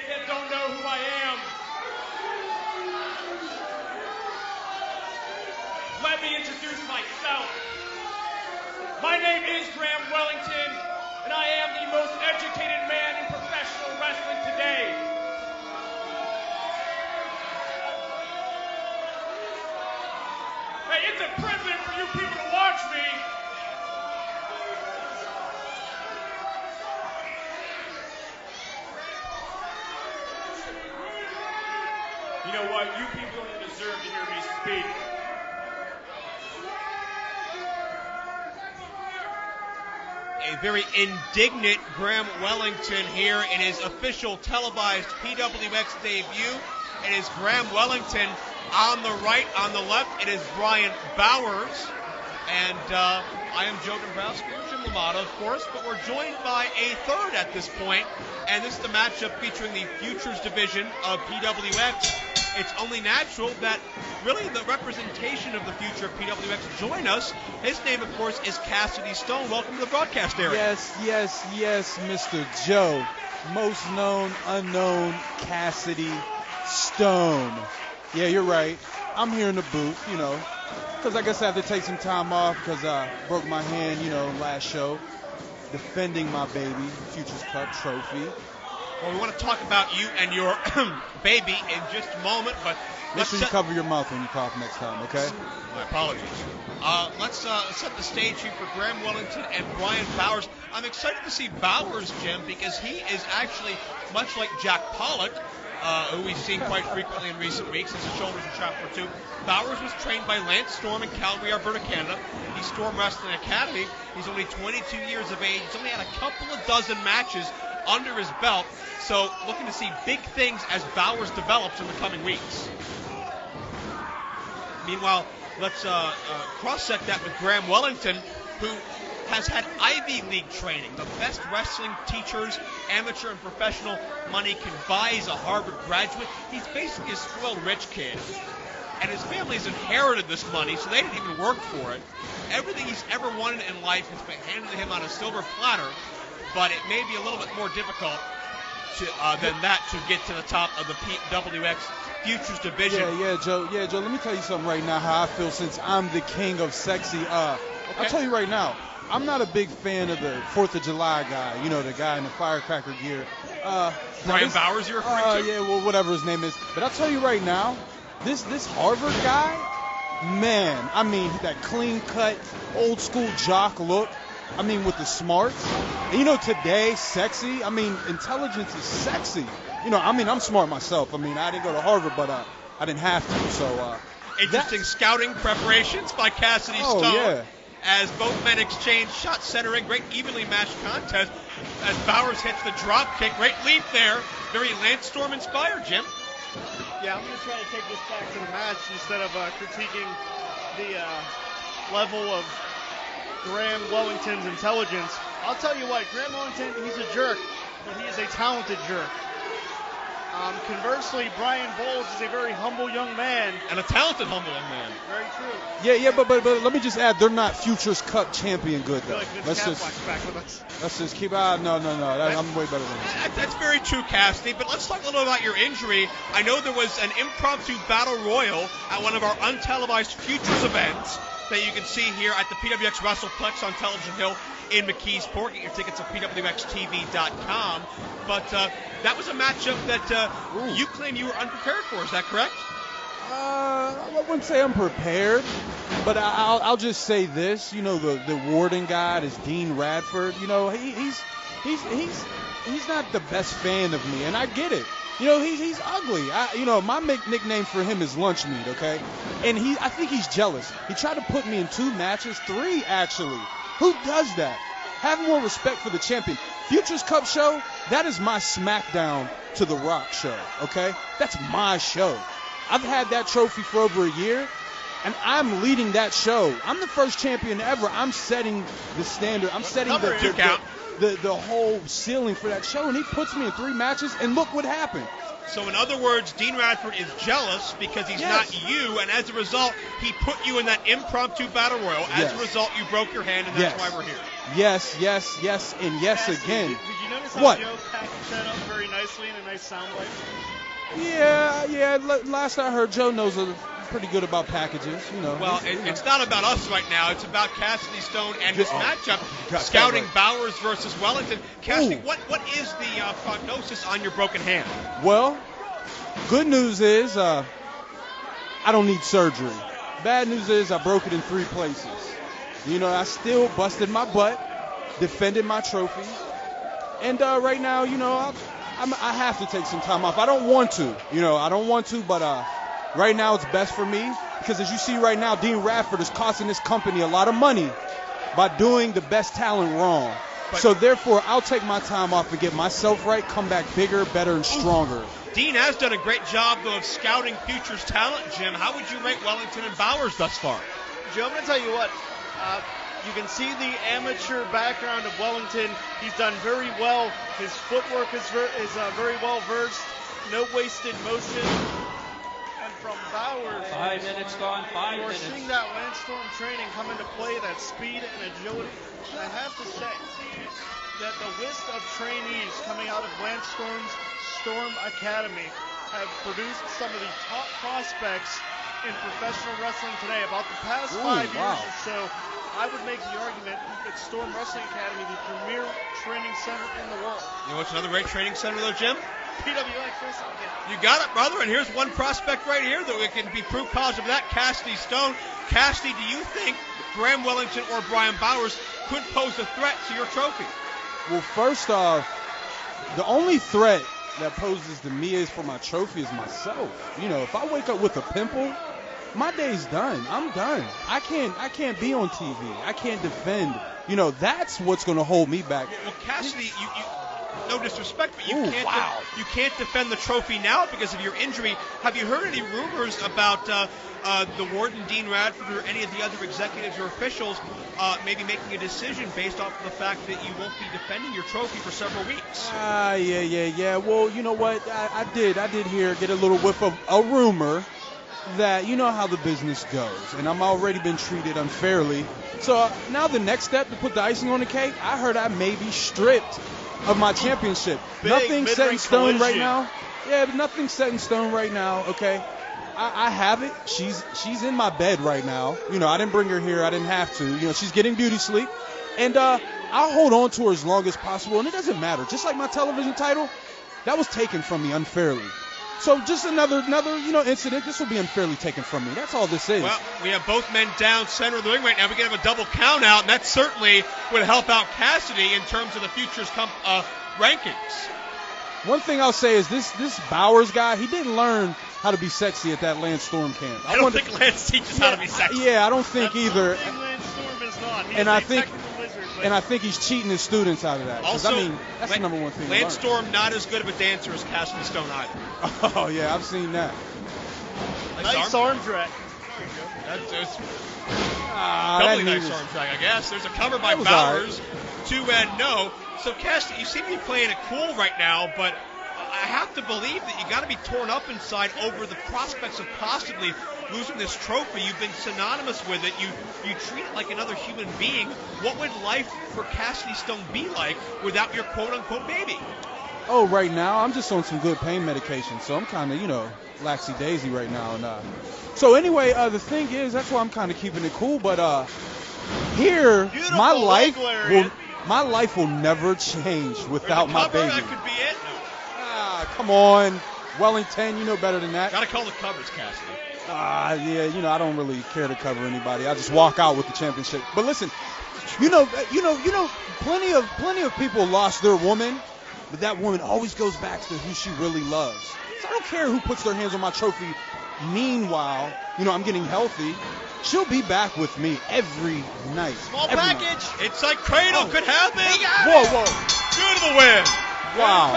kids that don't know who I am. Let me introduce myself. My name is Graham Wellington, and I am the most educated man in professional wrestling today. Hey, it's a privilege for you people to watch me. You know what? You people don't deserve to hear me speak. A very indignant Graham Wellington here in his official televised PWX debut. It is Graham Wellington on the right, on the left. It is Bryan Bowers. And I am Joe Dombrowski, Jim LaMotta, of course, but we're joined by a third at this point. And this is the matchup featuring the Futures division of PWX. It's only natural that really the representation of the future of PWX join us. His name, of course, is Cassidy Stone. Welcome to the broadcast area. Yes, Mr. Joe. Most known, unknown Cassidy Stone. Yeah, you're right. I'm here in the booth, because I guess I have to take some time off because I broke my hand, last show, defending my baby Futures Cup trophy. Well, we want to talk about you and your baby in just a moment, but make sure you cover your mouth when you cough next time, okay? My apologies. Let's set the stage here for Graham Wellington and Bryan Bowers. I'm excited to see Bowers, Jim, because he is actually much like Jack Pollock, who we've seen quite frequently in recent weeks as a shoulders and chapter 2. Bowers was trained by Lance Storm in Calgary, Alberta, Canada. He's Storm Wrestling Academy. He's only 22 years of age. He's only had a couple of dozen matches under his belt, so looking to see big things as Bowers develops in the coming weeks. Meanwhile, let's cross-check that with Graham Wellington, who has had Ivy League training, the best wrestling teachers, amateur and professional money can buy. He's a Harvard graduate. He's basically a spoiled rich kid, and his family's inherited this money, so they didn't even work for it. Everything he's ever wanted in life has been handed to him on a silver platter, but it may be a little bit more difficult than that to get to the top of the PWX Futures division. Yeah, Joe, let me tell you something right now, how I feel since I'm the king of sexy. Okay. I'll tell you right now, I'm not a big fan of the 4th of July guy, the guy in the firecracker gear. Bryan Bowers you're referring to? Yeah, well, whatever his name is. But I'll tell you right now, this Harvard guy, man, I mean, that clean-cut, old-school jock look, I mean, with the smarts. And, today, sexy, I mean, intelligence is sexy. I'm smart myself. I mean, I didn't go to Harvard, but I didn't have to. So interesting scouting preparations by Cassidy Stone. Yeah. As both men exchange shots centering, great evenly matched contest. As Bowers hits the drop kick, great leap there. Very Lance Storm inspired, Jim. Yeah, I'm going to try to take this back to the match instead of critiquing the level of Graham Wellington's intelligence. I'll tell you what, Graham Wellington, he's a jerk, but he is a talented jerk. Conversely, Bryan Bowles is a very humble young man. And a talented humble young man. Very true. Yeah, but let me just add, they're not Futures Cup champion good, though. Let's just keep out. No, I'm way better than this. That's very true, Cassidy, but let's talk a little about your injury. I know there was an impromptu battle royal at one of our untelevised Futures events that you can see here at the PWX WrestlePlex on Television Hill in McKeesport. Get your tickets at pwxtv.com. But that was a matchup that you claim you were unprepared for. Is that correct? I wouldn't say I'm prepared, but I'll just say this. The warden guy is Dean Radford. He's not the best fan of me, and I get it. He's ugly. My nickname for him is lunch meat, okay? And I think he's jealous. He tried to put me in 2 matches, 3 actually. Who does that? Have more respect for the champion. Futures Cup show, that is my SmackDown to The Rock show, okay? That's my show. I've had that trophy for over a year, and I'm leading that show. I'm the first champion ever. I'm setting the standard. I'm setting the whole ceiling for that show, and he puts me in 3 matches, and look what happened. So in other words, Dean Radford is jealous because he's not you, and as a result, he put you in that impromptu battle royal. As a result, you broke your hand, and that's why we're here. Yes, and yes Cassidy, again. Did you notice how Joe packaged that up very nicely in a nice soundbite? Yeah. Last I heard, Joe knows pretty good about packages, you know. Well, it's not about us right now. It's about Cassidy Stone and his matchup, scouting Bowers versus Wellington. Cassidy, what is the prognosis on your broken hand? Well, good news is I don't need surgery. Bad news is I broke it in 3 places. You know, I still busted my butt, defended my trophy, and right now, you know, I have to take some time off. I don't want to, but right now it's best for me because as you see right now, Dean Radford is costing this company a lot of money by doing the best talent wrong. So therefore, I'll take my time off and get myself right, come back bigger, better, and stronger. Dean has done a great job, though, of scouting futures talent, Jim. How would you rate Wellington and Bowers thus far? Joe, I'm going to tell you what. You can see the amateur background of Wellington. He's done very well. His footwork is very well versed. No wasted motion. And from Bowers, 5 minutes gone. 5 we're minutes. seeing that Landstorm training come into play, that speed and agility. And I have to say that the list of trainees coming out of Landstorm's Storm Academy have produced some of the top prospects in professional wrestling today. About the past 5 years or so, I would make the argument that Storm Wrestling Academy, the premier training center in the world. You know what's another great training center, though, Jim? PWX Wrestling Academy. You got it, brother. And here's one prospect right here that we can be proof positive of that, Cassidy Stone. Cassidy, do you think Graham Wellington or Bryan Bowers could pose a threat to your trophy? Well, first off, the only threat that poses to me is for my trophy is myself. You know, if I wake up with a pimple, my day's done. I'm done. I can't be on TV. I can't defend. You know, that's what's going to hold me back. Well, Cassidy, you no disrespect, but you can't defend the trophy now because of your injury. Have you heard any rumors about the warden, Dean Radford, or any of the other executives or officials maybe making a decision based off of the fact that you won't be defending your trophy for several weeks? Yeah. Well, you know what? I did get a little whiff of a rumor that you know how the business goes, and I'm already been treated unfairly. So now the next step to put the icing on the cake, I heard I may be stripped of my championship. Nothing's set in stone right now. Yeah, but nothing's set in stone right now, okay? I have it. She's in my bed right now. You know, I didn't bring her here. I didn't have to. You know, she's getting beauty sleep. And I'll hold on to her as long as possible, and it doesn't matter. Just like my television title, that was taken from me unfairly. So just another incident. This will be unfairly taken from me. That's all this is. Well, we have both men down center of the ring right now. We can have a double count out, and that certainly would help out Cassidy in terms of the futures rankings. One thing I'll say is this Bowers guy, he didn't learn how to be sexy at that Lance Storm camp. I don't think Lance teaches how to be sexy. Yeah, I don't think either. Lance Storm is not. He's And I think he's cheating his students out of that. Also, I mean, that's the number one thing. Lance Storm not as good of a dancer as Cassidy Stone either. Oh yeah, I've seen that. Nice arm drag. That's doubly nice arm drag, I guess. There's a cover by Bowers. Right. 2-0. So Cassidy, you seem to be playing it cool right now, but I have to believe that you got to be torn up inside over the prospects of possibly losing this trophy. You've been synonymous with it. You treat it like another human being. What would life for Cassidy Stone be like without your quote-unquote baby? Oh, right now I'm just on some good pain medication, so I'm kind of, laxy-daisy right now. And so anyway, the thing is, that's why I'm kind of keeping it cool. But here, beautiful my life will never change without my baby. That could be it. Come on, Wellington, you know better than that. Got to call the covers, Cassidy. Yeah, I don't really care to cover anybody. I just walk out with the championship. But listen, plenty of people lost their woman, but that woman always goes back to who she really loves. So I don't care who puts their hands on my trophy. Meanwhile, I'm getting healthy. She'll be back with me every night. Small package. It's like Cradle could happen. Whoa. Due to the win. Wow.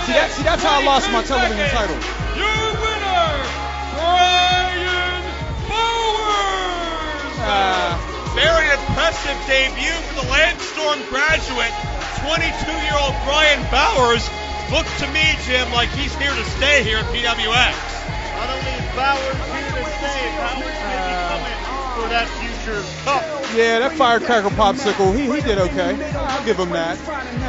See, that's how I lost my television title. Your winner, Bryan Bowers. impressive debut for the Landstorm graduate, 22-year-old Bryan Bowers. Looks to me, Jim, like he's here to stay here at PWX. Not only is Bowers here to stay, Bowers may be coming for that future cup. Yeah, that firecracker popsicle, he did okay. I'll give him that.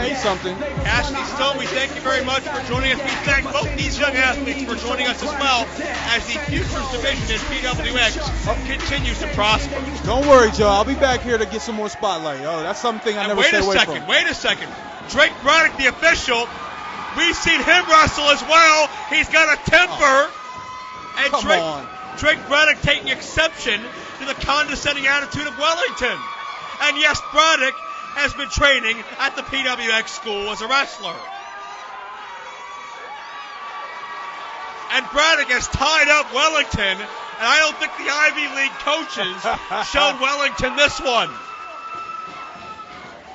Hey, something. Ashley Stone, we thank you very much for joining us. We thank both these young athletes for joining us as well as the Futures division in PWX continues to prosper. Don't worry, Joe. I'll be back here to get some more spotlight. Oh, that's something I never stay away from. Wait a second. Drake Braddock, the official, we've seen him wrestle as well. He's got a temper. And Come on. Drake Braddock taking exception to the condescending attitude of Wellington. And yes, Braddock has been training at the PWX school as a wrestler. And Braddock has tied up Wellington, and I don't think the Ivy League coaches showed Wellington this one.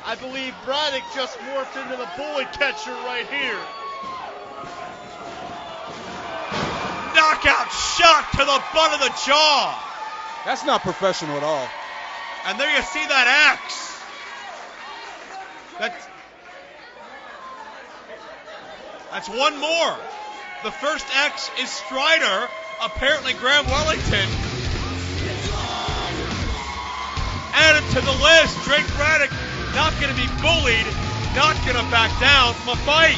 I believe Braddock just morphed into the bullet catcher right here. Knockout shot to the butt of the jaw. That's not professional at all. And there you see that axe. That's one more. The first X is Strider. Apparently Graham Wellington added to the list. Drake Braddock not going to be bullied, not going to back down from a fight.